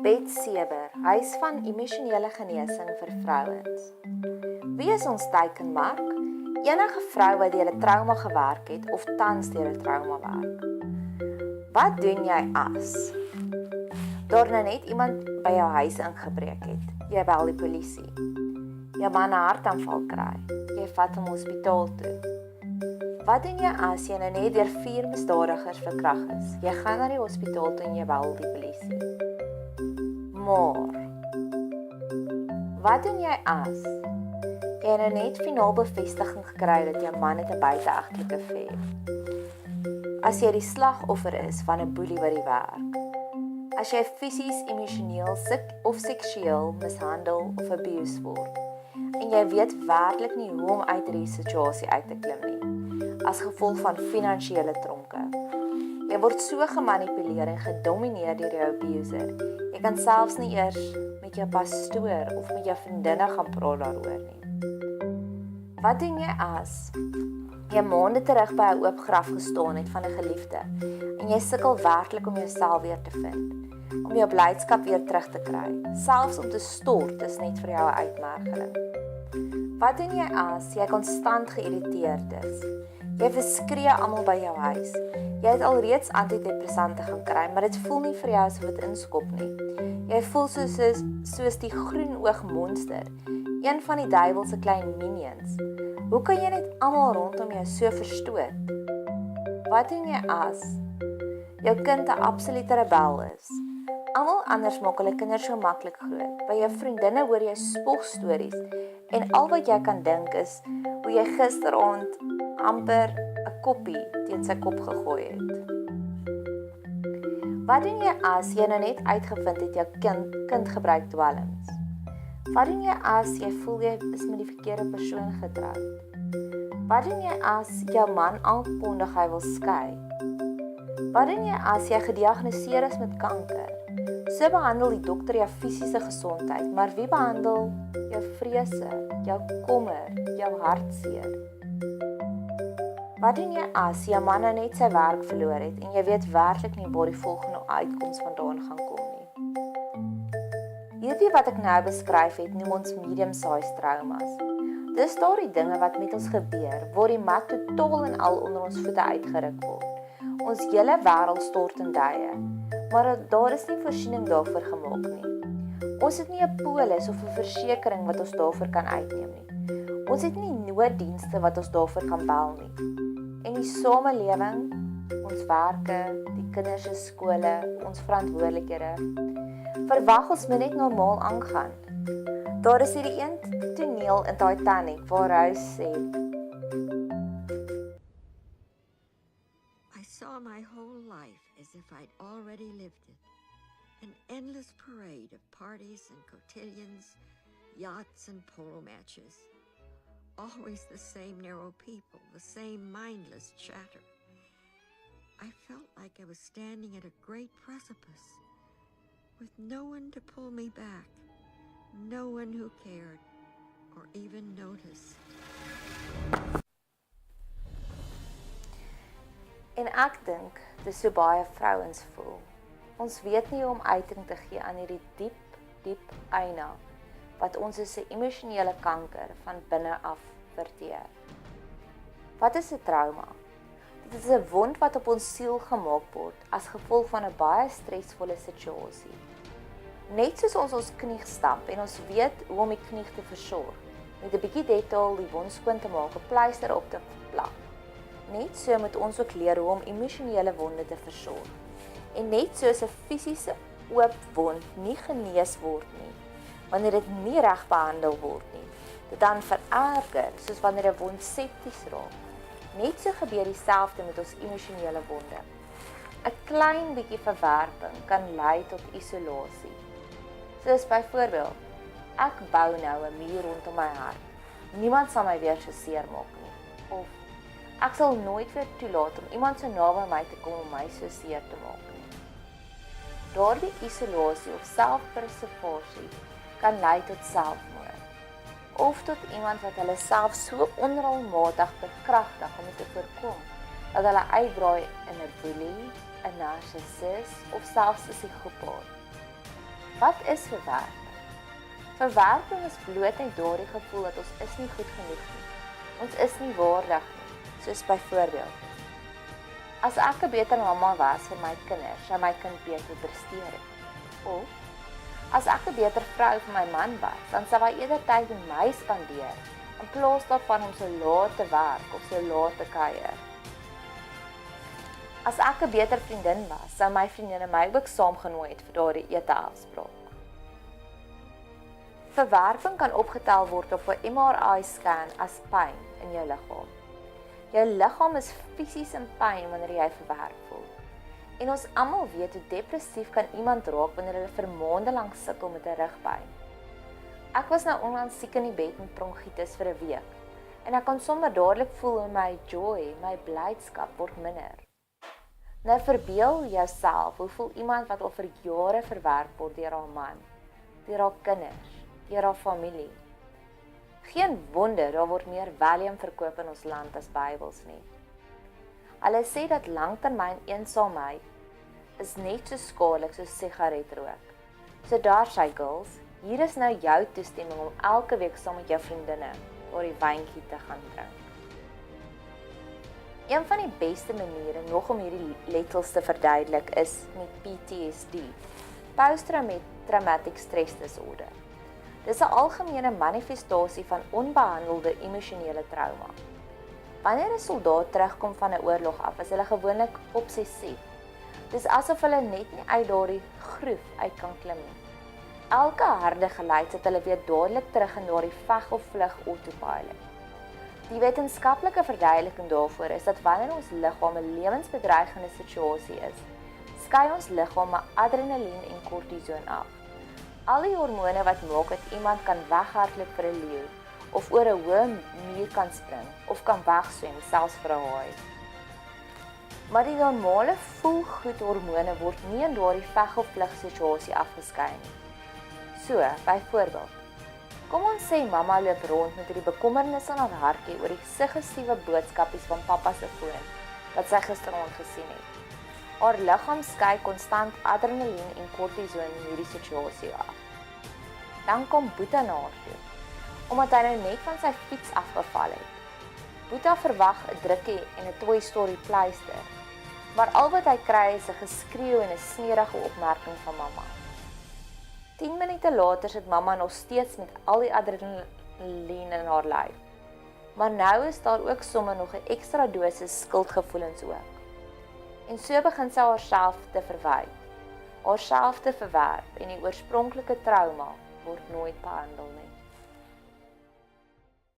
Bet Seber, Huis van Emosionele Genesing vir Vrouens. Wie is ons teikenmark? Enige vrou wat deur 'n trauma gewerk het of tans deur 'n trauma werk. Wat doen jy as daar nou net iemand by jou huis ingebreek het? Jy bel die polisie. Jou man 'n hartaanval kry. Jy vat hom hospitaal toe. Wat doen jy as jy nou net deur 4 misdadigers verkragt is? Jy gaan na die hospitaal toe en jy bel die polisie. Maar wat doen jy as jy nou net finaal bevestiging gekry dat jou man het 'n buiteegtelike affair? As jy die slagoffer is van 'n boelie by die werk. As jy fisies, emosioneel of seksueel mishandel of abuse word. En jy weet werklik nie hoe om uit hierdie situasie uit te klim nie, as gevolg van finansiële tronke. Jy word so gemanipuleer en gedomineer deur jou abuser. Jy kan selfs nie eers met jou pastoor of met jou vriendinne gaan praat daaroor nie. Wat doen jy as jy maande terug by 'n oop graf gestaan het van 'n geliefde en jy sukkel werklik om jouself weer te vind, om jou blydskap weer terug te kry, selfs om te stort is net vir jou 'n uitmergeling. Wat doen jy as jy konstant geïrriteerd is? Jy verskree almal by jou huis. Jy het alreeds antidepressante gaan kry, maar dit voel nie vir jou asof dit inskop nie. Jy voel soos die groen oog monster, een van die duiwel se klein minions. Hoe kan jy net almal rondom jou so verstoot? Wat doen jy as jou kind 'n absolute rebel is? Almal anders maak hulle kinders so maklik groot. By jou vriendinne hoor jy spogstories en al wat jy kan dink is hoe jy gisteraand amper 'n koppie teen sy kop gegooi het. Wat doen jy as jy nou net uitgevind het jou kind gebruik dwelms? Wat doen jy as jy voel jy is met die verkeerde persoon getroud? Wat doen jy as jou man aankondig hy wil skei? Wat doen jy as jy gediagnoseer is met kanker? So behandel die dokter jou fisiese gesondheid, maar wie behandel jou vrese, jou kommer, jou hartseer? Wat doen jy as jou man nou net sy werk verloor het en jy weet werklik nie waar die volgende uitkoms vandaan gaan kom nie? Hierdie wat ek nou beskryf het, noem ons medium-sized traumas. Dis daardie dinge wat met ons gebeur, waar die mat totaal en al onder ons voete uitgeruk word. Ons hele wêreld stort in duie, maar daar is nie voorsiening daarvoor gemaak nie. Ons het nie 'n polis of 'n versekering wat ons daarvoor kan uitneem nie. Ons het nie nooddienste wat ons daarvoor kan bel nie. En die samelewing, ons werke, die kinders se skole, ons verantwoordelikhede, verwag ons moet net normaal aangaan. Daar is hierdie een toneel in Titanic waar Rose sê, I saw my whole life as if I'd already lived it. An endless parade of parties and cotillions, yachts and polo matches. Always the same narrow people, the same mindless chatter. I felt like I was standing at a great precipice, with no one to pull me back, no one who cared, or even noticed. En ek dink, dis so baie vrouens voel. Ons weet nie hoe om uiting te gee aan hierdie diep eina, wat ons as 'n emosionele kanker van binne af verteer. Wat is 'n trauma? Dit is 'n wond wat op ons siel gemaak word as gevolg van 'n baie stresvolle situasie. Net soos ons knie stamp en ons weet hoe om die knie te versorg, met 'n bietjie Dettol die wond skoon te maak, 'n pleister op te plak. Net so moet ons ook leer hoe om emosionele wonde te versorg. En net soos 'n fisiese oop wond nie genees word nie, wanneer dit nie reg behandel word nie, dit dan vererger soos wanneer 'n wond septies raak. Net so gebeur dieselfde met ons emosionele wonde. 'n Klein bietjie verwerping kan lei tot isolasie. Soos byvoorbeeld, ek bou nou 'n muur rondom my hart. Niemand sal my weer so seer maak nie. Of ek sal nooit weer toelaat om iemand so naby my te kom om my so seer te maak nie. Daardie isolasie of selfpreservasie kan lei tot selfmoord. Of tot iemand wat hulle self so onreëlmatig bekragtig om dit te voorkom, dat hulle uitdraai in 'n boelie, 'n narcissus of selfs 'n psigopaat. Wat is verwerping? Verwerping is bloot net daardie gevoel dat ons is nie goed genoeg nie. Ons is nie waardig nie, soos byvoorbeeld. As ek 'n beter mamma was vir my kinders, sou my kind beter presteer het. Of, as ek 'n beter vrou vir my man was, dan sou hy eerder tyd met my spandeer, in plaas daarvan om so laat te werk of so laat te kuier. As ek 'n beter vriendin was, sou my vriendinne my ook saamgenooi het vir daardie ete-afspraak. Verwerping kan opgetel word op 'n MRI-scan as pyn in jou liggaam. Jou liggaam is fisies in pyn wanneer jy verwerp voel. En ons almal weet hoe depressief kan iemand raak wanneer hulle vir maande lank sukkel met 'n rugpyn. Ek was nou onlangs siek in die bed met bronkietis vir 'n week en ek kon sommer dadelik voel hoe my joy, my blydskap word minder. Nou verbeel jouself hoe voel iemand wat al vir jare verwerp word deur haar man, deur haar kinders, deur haar familie. Geen wonder daar word meer Valium verkoop in ons land as Bybels nie. Hulle sê dat langtermyn eensaamheid is net so skadelik soos sigaretrook. So daar sy girls, hier is nou jou toestemming om elke week saam met jou vriendinne oor die wyntjie te gaan drink. Een van die beste maniere nog om hierdie lettels te verduidelik is met PTSD, Post-Traumatic Stress Disorder. Dis 'n algemene manifestasie van onbehandelde emosionele trauma. Wanneer 'n soldaat terugkom van 'n oorlog af, is hulle gewoonlik obsessief. Dis asof hulle net nie uit daardie groef uit kan klim nie. Elke harde geluid sit hulle weer dadelik terug in daardie veg of vlug autopilot. Die wetenskaplike verduideliking daarvoor is dat wanneer ons liggaam 'n lewensbedreigende situasie is, skei ons liggaam adrenalien en kortison af. Al die hormone wat maak dat iemand kan weghardloop vir 'n leeu, of oor 'n hoë muur kan spring, of kan wegswem, selfs vir 'n haai. Maar die normale voelgoed hormone word nie in daardie veg of vlug situasie afgeskei nie. So, byvoorbeeld, kom ons sê mamma loop rond met hierdie bekommernis in haar hartjie oor die suggestiewe boodskapies van pappa se foon wat sy gisteraand gesien het. Haar liggaam skei konstant adrenalien en kortison in hierdie situasie af. Dan kom Boeta na haar toe, omdat hy nou net van sy fiets afgeval het. Boeta verwag 'n drukkie en 'n Toy Story pleister, maar al wat hy kry is 'n geskreeu en 'n sneerige opmerking van mamma. 10 minute later sit mamma nog steeds met al die adrenalien in haar lyf. Maar nou is daar ook sommer nog 'n ekstra dosis skuldgevoelens ook. En so begin sy haarself te verwyd, haarself te verwerp en die oorspronklike trauma word nooit behandel nie.